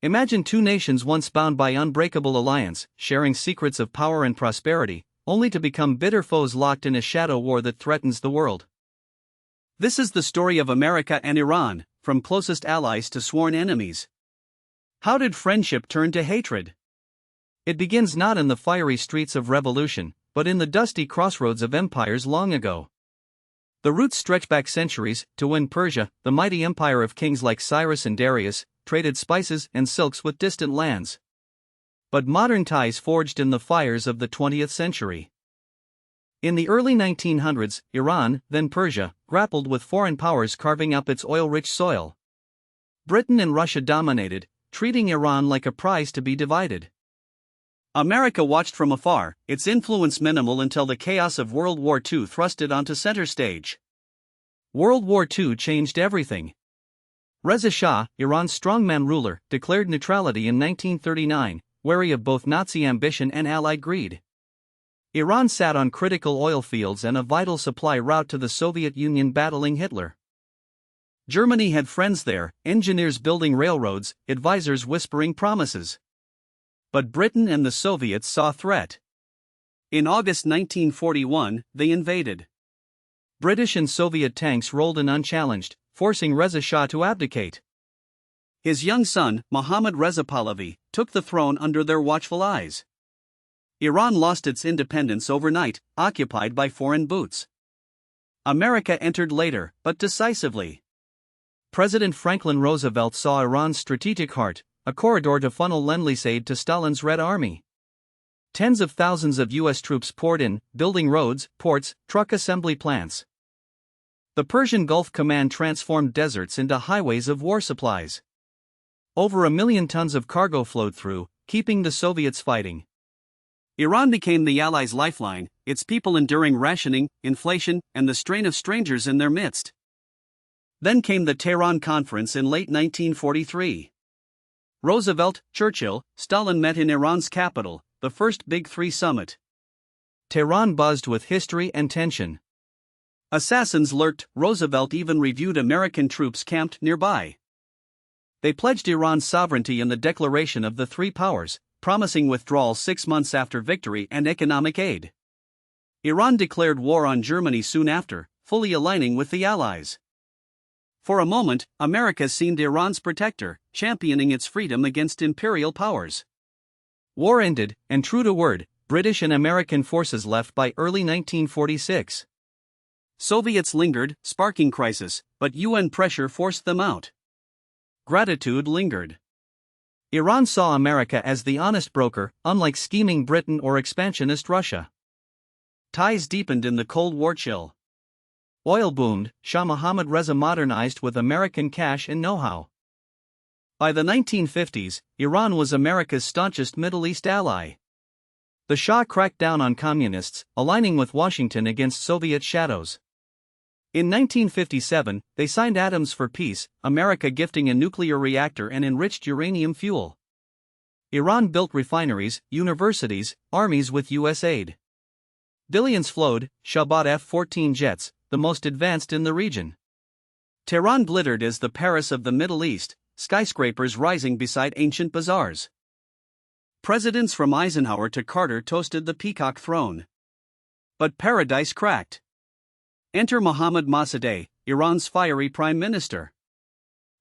Imagine two nations once bound by unbreakable alliance, sharing secrets of power and prosperity, only to become bitter foes locked in a shadow war that threatens the world. This is the story of America and Iran, from closest allies to sworn enemies. How did friendship turn to hatred? It begins not in the fiery streets of revolution, but in the dusty crossroads of empires long ago. The roots stretch back centuries to when Persia, the mighty empire of kings like Cyrus and Darius, traded spices and silks with distant lands. But modern ties forged in the fires of the 20th century. In the early 1900s, Iran, then Persia, grappled with foreign powers carving up its oil-rich soil. Britain and Russia dominated, treating Iran like a prize to be divided. America watched from afar, its influence minimal until the chaos of World War II thrust it onto center stage. World War II changed everything. Reza Shah, Iran's strongman ruler, declared neutrality in 1939, wary of both Nazi ambition and Allied greed. Iran sat on critical oil fields and a vital supply route to the Soviet Union battling Hitler. Germany had friends there, engineers building railroads, advisors whispering promises. But Britain and the Soviets saw threat. In August 1941, they invaded. British and Soviet tanks rolled in unchallenged, forcing Reza Shah to abdicate. His young son, Mohammad Reza Pahlavi, took the throne under their watchful eyes. Iran lost its independence overnight, occupied by foreign boots. America entered later, but decisively. President Franklin Roosevelt saw Iran's strategic heart, a corridor to funnel Lend-Lease aid to Stalin's Red Army. Tens of thousands of U.S. troops poured in, building roads, ports, truck assembly plants. The Persian Gulf Command transformed deserts into highways of war supplies. Over 1 million tons of cargo flowed through, keeping the Soviets fighting. Iran became the Allies' lifeline, its people enduring rationing, inflation, and the strain of strangers in their midst. Then came the Tehran Conference in late 1943. Roosevelt, Churchill, Stalin met in Iran's capital, the first Big Three summit. Tehran buzzed with history and tension. Assassins lurked, Roosevelt even reviewed American troops camped nearby. They pledged Iran's sovereignty in the Declaration of the Three Powers, promising withdrawal 6 months after victory and economic aid. Iran declared war on Germany soon after, fully aligning with the Allies. For a moment, America seemed Iran's protector, championing its freedom against imperial powers. War ended, and true to word, British and American forces left by early 1946. Soviets lingered, sparking crisis, but UN pressure forced them out. Gratitude lingered. Iran saw America as the honest broker, unlike scheming Britain or expansionist Russia. Ties deepened in the Cold War chill. Oil boomed, Shah Mohammad Reza modernized with American cash and know-how. By the 1950s, Iran was America's staunchest Middle East ally. The Shah cracked down on communists, aligning with Washington against Soviet shadows. In 1957, they signed Atoms for Peace, America gifting a nuclear reactor and enriched uranium fuel. Iran built refineries, universities, armies with U.S. aid. Billions flowed, Shah bought F-14 jets, the most advanced in the region. Tehran glittered as the Paris of the Middle East, skyscrapers rising beside ancient bazaars. Presidents from Eisenhower to Carter toasted the peacock throne. But paradise cracked. Enter Mohammad Mossadegh, Iran's fiery prime minister.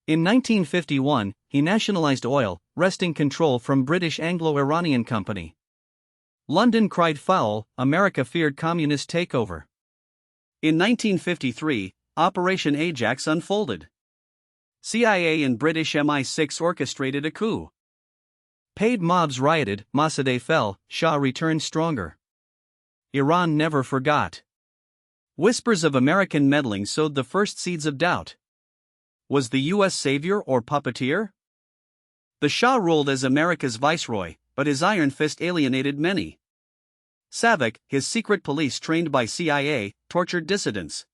In 1951, he nationalized oil, wresting control from British Anglo-Iranian Company. London cried foul, America feared communist takeover. In 1953, Operation Ajax unfolded. CIA and British MI6 orchestrated a coup. Paid mobs rioted, Mossadegh fell, Shah returned stronger. Iran never forgot. Whispers of American meddling sowed the first seeds of doubt. Was the U.S. savior or puppeteer? The Shah ruled as America's viceroy, but his iron fist alienated many. SAVAK, his secret police trained by CIA, tortured dissidents.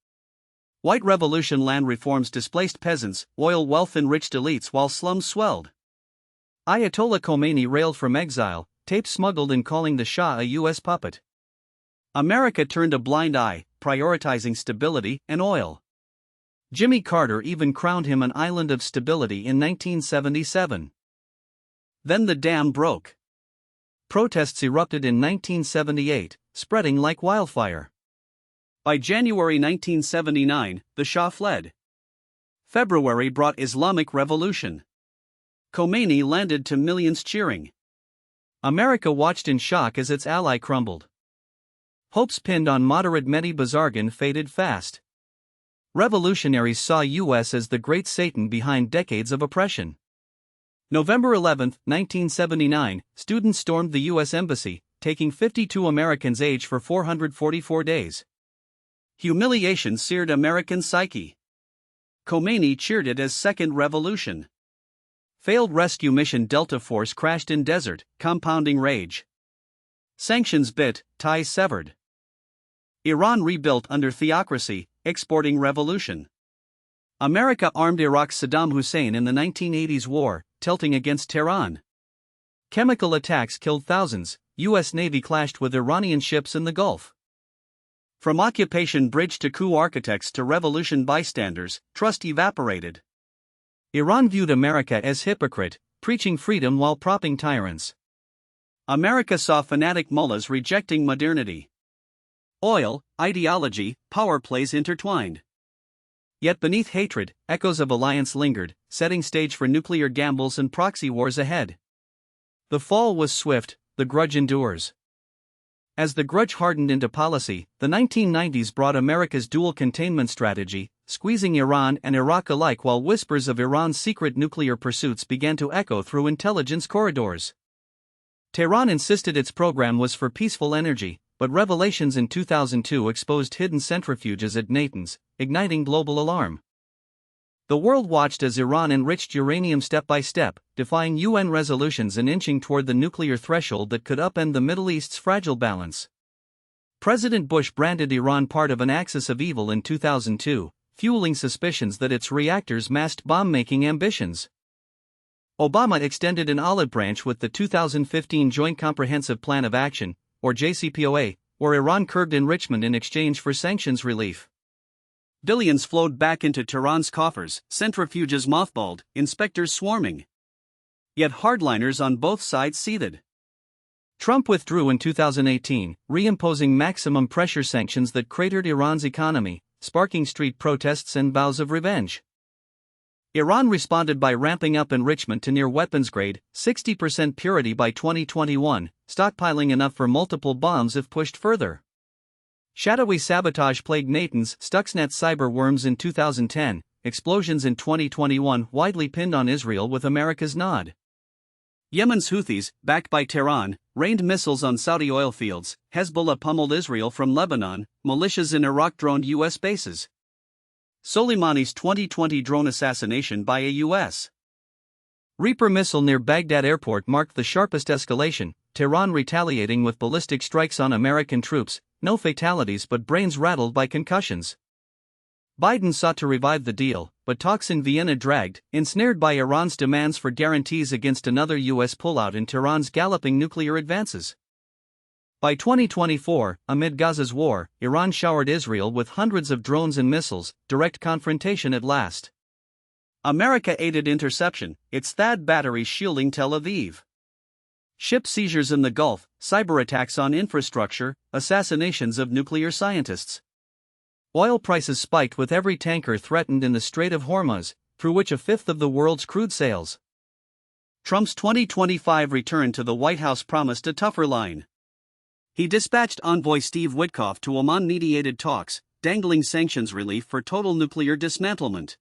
White Revolution land reforms displaced peasants, oil wealth enriched elites while slums swelled. Ayatollah Khomeini railed from exile, tapes smuggled in calling the Shah a U.S. puppet. America turned a blind eye, prioritizing stability and oil. Jimmy Carter even crowned him an island of stability in 1977. Then the dam broke. Protests erupted in 1978, spreading like wildfire. By January 1979, the Shah fled. February brought Islamic Revolution. Khomeini landed to millions cheering. America watched in shock as its ally crumbled. Hopes pinned on moderate Mehdi Bazargan faded fast. Revolutionaries saw U.S. as the great Satan behind decades of oppression. November 11, 1979, students stormed the U.S. Embassy, taking 52 Americans aged for 444 days. Humiliation seared American psyche. Khomeini cheered it as Second Revolution. Failed rescue mission Delta Force crashed in desert, compounding rage. Sanctions bit, ties severed. Iran rebuilt under theocracy, exporting revolution. America armed Iraq's Saddam Hussein in the 1980s war, tilting against Tehran. Chemical attacks killed thousands, U.S. Navy clashed with Iranian ships in the Gulf. From occupation bridge to coup architects to revolution bystanders, trust evaporated. Iran viewed America as hypocrite, preaching freedom while propping tyrants. America saw fanatic mullahs rejecting modernity. Oil, ideology, power plays intertwined. Yet beneath hatred, echoes of alliance lingered, setting stage for nuclear gambles and proxy wars ahead. The fall was swift, the grudge endures. As the grudge hardened into policy, the 1990s brought America's dual containment strategy, squeezing Iran and Iraq alike while whispers of Iran's secret nuclear pursuits began to echo through intelligence corridors. Tehran insisted its program was for peaceful energy, but revelations in 2002 exposed hidden centrifuges at Natanz, igniting global alarm. The world watched as Iran enriched uranium step by step, defying UN resolutions and inching toward the nuclear threshold that could upend the Middle East's fragile balance. President Bush branded Iran part of an axis of evil in 2002, fueling suspicions that its reactors masked bomb-making ambitions. Obama extended an olive branch with the 2015 Joint Comprehensive Plan of Action, or JCPOA, where Iran curbed enrichment in exchange for sanctions relief. Billions flowed back into Tehran's coffers, centrifuges mothballed, inspectors swarming. Yet hardliners on both sides seethed. Trump withdrew in 2018, reimposing maximum pressure sanctions that cratered Iran's economy, sparking street protests and vows of revenge. Iran responded by ramping up enrichment to near weapons-grade, 60% purity by 2021, stockpiling enough for multiple bombs if pushed further. Shadowy sabotage plagued Natanz, Stuxnet cyber worms in 2010, explosions in 2021 widely pinned on Israel with America's nod. Yemen's Houthis, backed by Tehran, rained missiles on Saudi oil fields, Hezbollah pummeled Israel from Lebanon, militias in Iraq droned U.S. bases. Soleimani's 2020 drone assassination by a U.S. Reaper missile near Baghdad airport marked the sharpest escalation, Tehran retaliating with ballistic strikes on American troops, no fatalities but brains rattled by concussions. Biden sought to revive the deal, but talks in Vienna dragged, ensnared by Iran's demands for guarantees against another U.S. pullout in Tehran's galloping nuclear advances. By 2024, amid Gaza's war, Iran showered Israel with hundreds of drones and missiles, direct confrontation at last. America aided interception, its THAAD batteries shielding Tel Aviv. Ship seizures in the Gulf, cyber attacks on infrastructure, assassinations of nuclear scientists. Oil prices spiked with every tanker threatened in the Strait of Hormuz, through which a fifth of the world's crude sails. Trump's 2025 return to the White House promised a tougher line. He dispatched envoy Steve Witkoff to Oman-mediated talks, dangling sanctions relief for total nuclear dismantlement.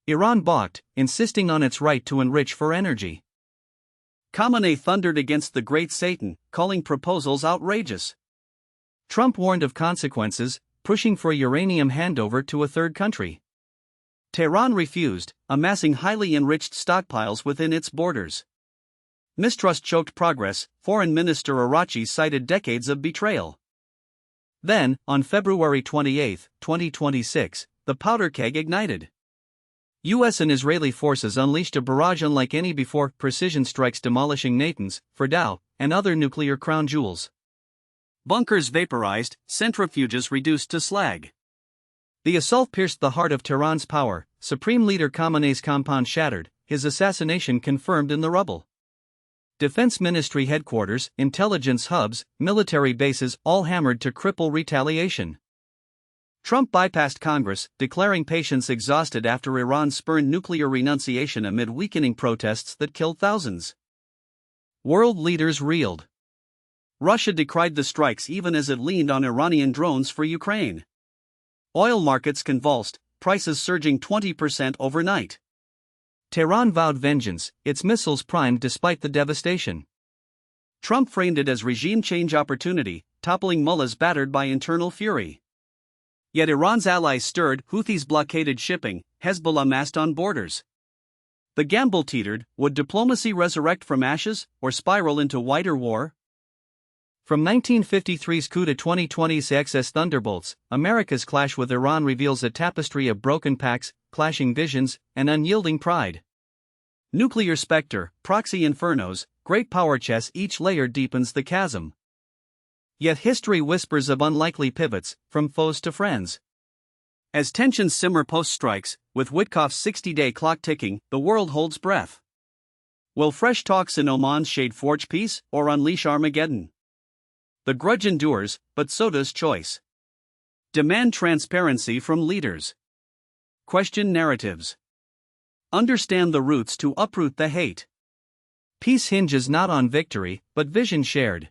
Iran balked, insisting on its right to enrich for energy. Khamenei thundered against the Great Satan, calling proposals outrageous. Trump warned of consequences, pushing for a uranium handover to a third country. Tehran refused, amassing highly enriched stockpiles within its borders. Mistrust choked progress, Foreign Minister Arachi cited decades of betrayal. Then, on February 28, 2026, the powder keg ignited. U.S. and Israeli forces unleashed a barrage unlike any before, precision strikes demolishing Natanz, Fordow, and other nuclear crown jewels. Bunkers vaporized, centrifuges reduced to slag. The assault pierced the heart of Tehran's power, Supreme Leader Khamenei's compound shattered, his assassination confirmed in the rubble. Defense Ministry headquarters, intelligence hubs, military bases all hammered to cripple retaliation. Trump bypassed Congress, declaring patience exhausted after Iran spurned nuclear renunciation amid weakening protests that killed thousands. World leaders reeled. Russia decried the strikes even as it leaned on Iranian drones for Ukraine. Oil markets convulsed, prices surging 20% overnight. Tehran vowed vengeance, its missiles primed despite the devastation. Trump framed it as regime change opportunity, toppling mullahs battered by internal fury. Yet Iran's allies stirred, Houthis blockaded shipping, Hezbollah massed on borders. The gamble teetered: would diplomacy resurrect from ashes, or spiral into wider war? From 1953's coup to 2020's excess thunderbolts, America's clash with Iran reveals a tapestry of broken pacts, clashing visions, and unyielding pride. Nuclear specter, proxy infernos, great power chess, each layer deepens the chasm. Yet history whispers of unlikely pivots, from foes to friends. As tensions simmer post-strikes, with Witkoff's 60-day clock ticking, the world holds breath. Will fresh talks in Oman shade forge peace, or unleash Armageddon? The grudge endures, but so does choice. Demand transparency from leaders. Question narratives. Understand the roots to uproot the hate. Peace hinges not on victory, but vision shared.